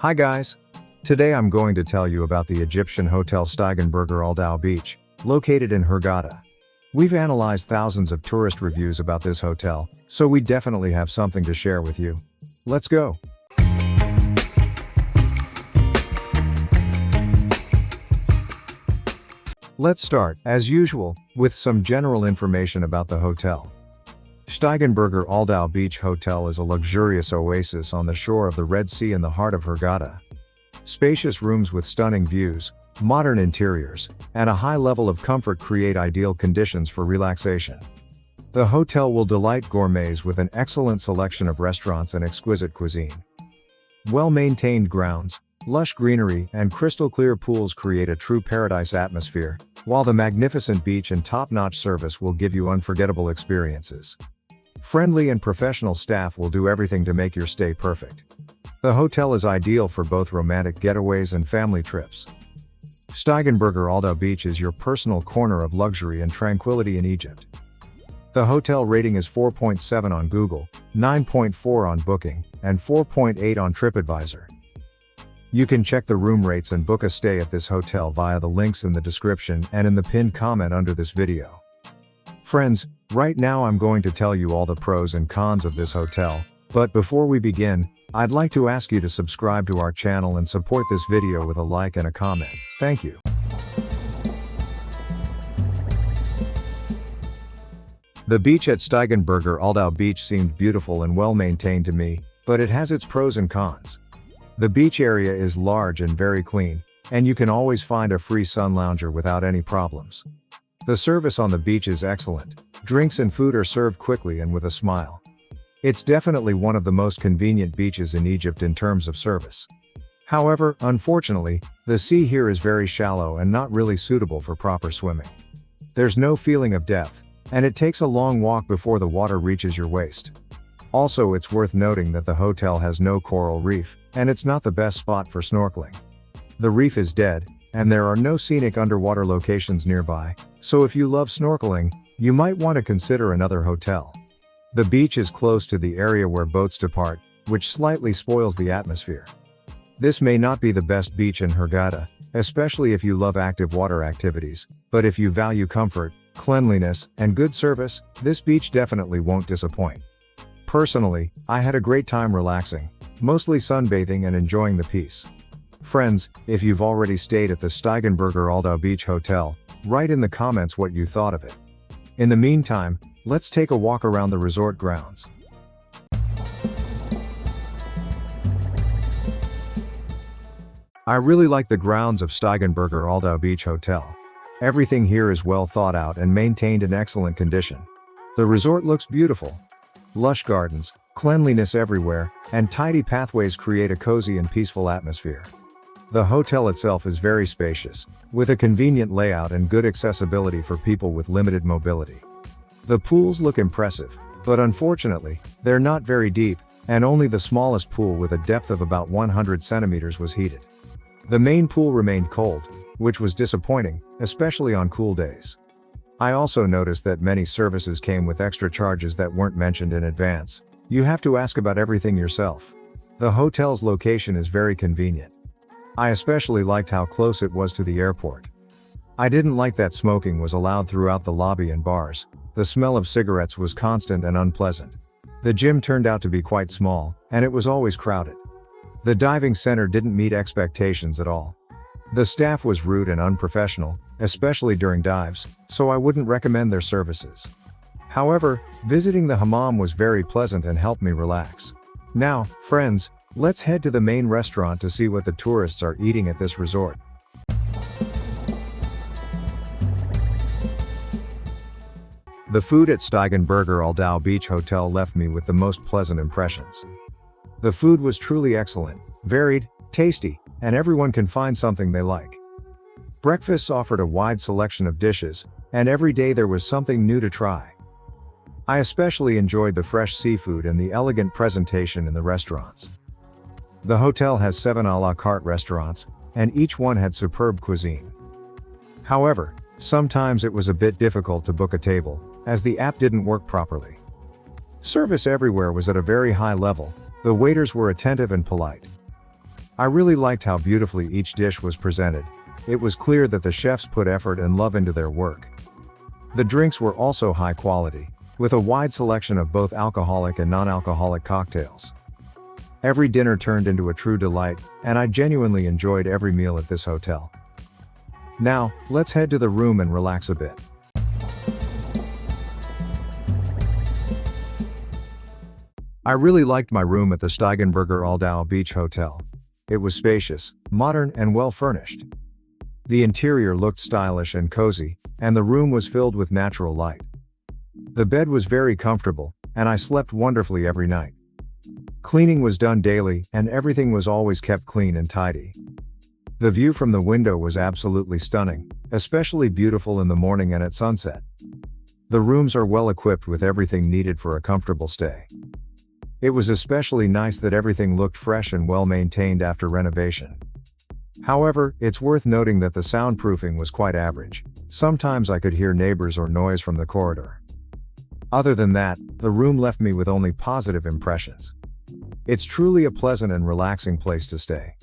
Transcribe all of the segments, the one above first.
Hi guys! Today I'm going to tell you about the Egyptian Hotel Steigenberger Aldau Beach, located in Hurghada. We've analyzed thousands of tourist reviews about this hotel, so we definitely have something to share with you. Let's go! Let's start, as usual, with some general information about the hotel. Steigenberger Aldau Beach Hotel is a luxurious oasis on the shore of the Red Sea in the heart of Hurghada. Spacious rooms with stunning views, modern interiors, and a high level of comfort create ideal conditions for relaxation. The hotel will delight gourmets with an excellent selection of restaurants and exquisite cuisine. Well-maintained grounds, lush greenery, and crystal-clear pools create a true paradise atmosphere, while the magnificent beach and top-notch service will give you unforgettable experiences. Friendly and professional staff will do everything to make your stay perfect. The hotel is ideal for both romantic getaways and family trips. Steigenberger Aldau Beach is your personal corner of luxury and tranquility in Egypt. The hotel rating is 4.7 on Google, 9.4 on Booking, and 4.8 on TripAdvisor. You can check the room rates and book a stay at this hotel via the links in the description and in the pinned comment under this video. Friends, right now I'm going to tell you all the pros and cons of this hotel, but before we begin, I'd like to ask you to subscribe to our channel and support this video with a like and a comment. Thank you. The beach at Steigenberger Aldau Beach seemed beautiful and well maintained to me, but it has its pros and cons. The beach area is large and very clean, and you can always find a free sun lounger without any problems. The service on the beach is excellent. Drinks and food are served quickly and with a smile. It's definitely one of the most convenient beaches in Egypt in terms of service. However, unfortunately, the sea here is very shallow and not really suitable for proper swimming. There's no feeling of depth, and it takes a long walk before the water reaches your waist. Also, it's worth noting that the hotel has no coral reef, and it's not the best spot for snorkeling. The reef is dead, and there are no scenic underwater locations nearby, so if you love snorkeling, you might want to consider another hotel. The beach is close to the area where boats depart, which slightly spoils the atmosphere. This may not be the best beach in Hurghada, especially if you love active water activities, but if you value comfort, cleanliness, and good service, this beach definitely won't disappoint. Personally, I had a great time relaxing, mostly sunbathing and enjoying the peace. Friends, if you've already stayed at the Steigenberger Aldau Beach Hotel, write in the comments what you thought of it. In the meantime, let's take a walk around the resort grounds. I really like the grounds of Steigenberger Aldau Beach Hotel. Everything here is well thought out and maintained in excellent condition. The resort looks beautiful. Lush gardens, cleanliness everywhere, and tidy pathways create a cozy and peaceful atmosphere. The hotel itself is very spacious, with a convenient layout and good accessibility for people with limited mobility. The pools look impressive, but unfortunately, they're not very deep, and only the smallest pool with a depth of about 100 centimeters was heated. The main pool remained cold, which was disappointing, especially on cool days. I also noticed that many services came with extra charges that weren't mentioned in advance. You have to ask about everything yourself. The hotel's location is very convenient. I especially liked how close it was to the airport. I didn't like that smoking was allowed throughout the lobby and bars. The smell of cigarettes was constant and unpleasant. The gym turned out to be quite small, and it was always crowded. The diving center didn't meet expectations at all. The staff was rude and unprofessional, especially during dives, so I wouldn't recommend their services. However, visiting the hammam was very pleasant and helped me relax. Now, friends, let's head to the main restaurant to see what the tourists are eating at this resort. The food at Steigenberger Aldau Beach Hotel left me with the most pleasant impressions. The food was truly excellent, varied, tasty, and everyone can find something they like. Breakfasts offered a wide selection of dishes, and every day there was something new to try. I especially enjoyed the fresh seafood and the elegant presentation in the restaurants. The hotel has 7 a la carte restaurants, and each one had superb cuisine. However, sometimes it was a bit difficult to book a table, as the app didn't work properly. Service everywhere was at a very high level. The waiters were attentive and polite. I really liked how beautifully each dish was presented. It was clear that the chefs put effort and love into their work. The drinks were also high quality, with a wide selection of both alcoholic and non-alcoholic cocktails. Every dinner turned into a true delight, and I genuinely enjoyed every meal at this hotel. Now, let's head to the room and relax a bit. I really liked my room at the Steigenberger Aldau Beach Hotel. It was spacious, modern, and well furnished. The interior looked stylish and cozy, and the room was filled with natural light. The bed was very comfortable, and I slept wonderfully every night. Cleaning was done daily, and everything was always kept clean and tidy. The view from the window was absolutely stunning, especially beautiful in the morning and at sunset. The rooms are well equipped with everything needed for a comfortable stay. It was especially nice that everything looked fresh and well maintained after renovation. However, it's worth noting that the soundproofing was quite average. Sometimes I could hear neighbors or noise from the corridor. Other than that, the room left me with only positive impressions. It's truly a pleasant and relaxing place to stay.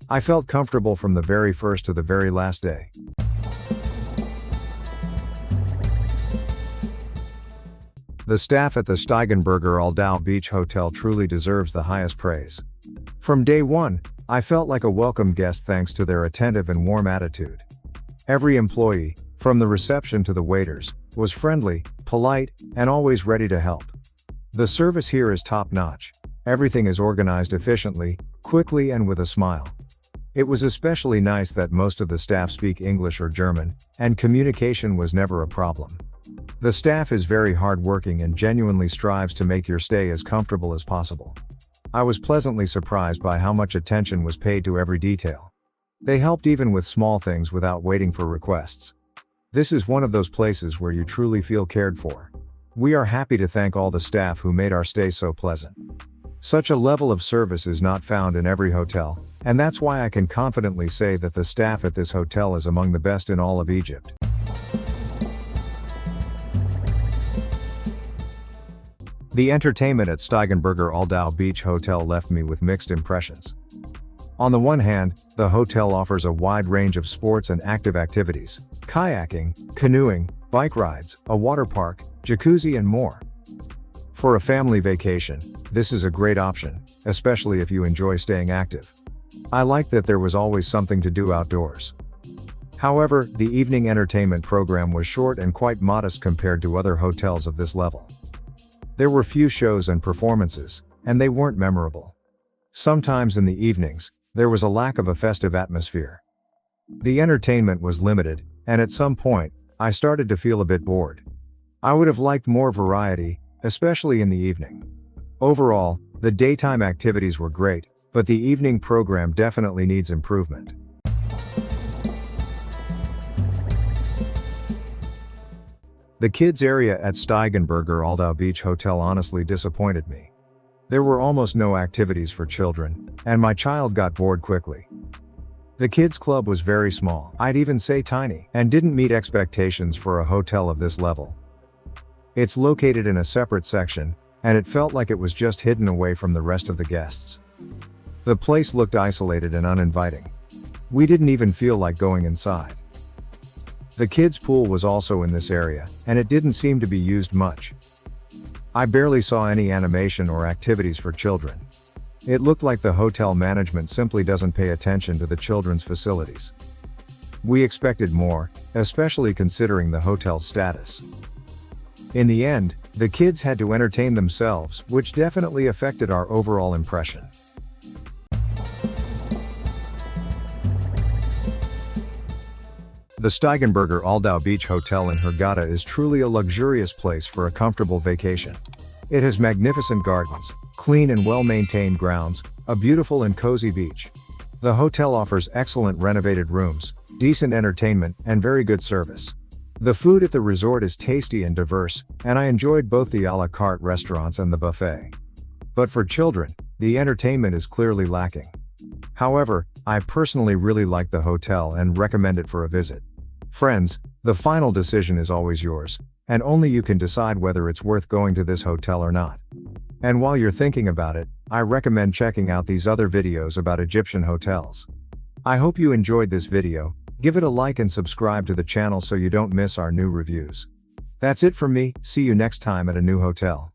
I felt comfortable from the very first to the very last day. The staff at the Steigenberger Aldau Beach Hotel truly deserves the highest praise. From day one, I felt like a welcome guest thanks to their attentive and warm attitude. Every employee, from the reception to the waiters, was friendly, polite, and always ready to help. The service here is top-notch. Everything is organized efficiently, quickly, and with a smile. It was especially nice that most of the staff speak English or German, and communication was never a problem. The staff is very hardworking and genuinely strives to make your stay as comfortable as possible. I was pleasantly surprised by how much attention was paid to every detail. They helped even with small things without waiting for requests. This is one of those places where you truly feel cared for. We are happy to thank all the staff who made our stay so pleasant. Such a level of service is not found in every hotel, and that's why I can confidently say that the staff at this hotel is among the best in all of Egypt. The entertainment at Steigenberger Aldau Beach Hotel left me with mixed impressions. On the one hand, the hotel offers a wide range of sports and active activities: kayaking, canoeing, bike rides, a water park, jacuzzi, and more. For a family vacation, this is a great option, especially if you enjoy staying active. I liked that there was always something to do outdoors. However, the evening entertainment program was short and quite modest compared to other hotels of this level. There were few shows and performances, and they weren't memorable. Sometimes in the evenings, there was a lack of a festive atmosphere. The entertainment was limited, and at some point, I started to feel a bit bored. I would have liked more variety, especially in the evening. Overall, the daytime activities were great, but the evening program definitely needs improvement. The kids area at Steigenberger Aldau Beach Hotel honestly disappointed me. There were almost no activities for children, and my child got bored quickly. The kids club was very small, I'd even say tiny, and didn't meet expectations for a hotel of this level. It's located in a separate section, and it felt like it was just hidden away from the rest of the guests. The place looked isolated and uninviting. We didn't even feel like going inside. The kids' pool was also in this area, and it didn't seem to be used much. I barely saw any animation or activities for children. It looked like the hotel management simply doesn't pay attention to the children's facilities. We expected more, especially considering the hotel's status. In the end, the kids had to entertain themselves, which definitely affected our overall impression. The Steigenberger Aldau Beach Hotel in Hurghada is truly a luxurious place for a comfortable vacation. It has magnificent gardens, clean and well-maintained grounds, a beautiful and cozy beach. The hotel offers excellent renovated rooms, decent entertainment, and very good service. The food at the resort is tasty and diverse, and I enjoyed both the a la carte restaurants and the buffet. But for children, the entertainment is clearly lacking. However, I personally really like the hotel and recommend it for a visit. Friends, the final decision is always yours, and only you can decide whether it's worth going to this hotel or not. And while you're thinking about it, I recommend checking out these other videos about Egyptian hotels. I hope you enjoyed this video. Give it a like and subscribe to the channel so you don't miss our new reviews. That's it from me, see you next time at a new hotel.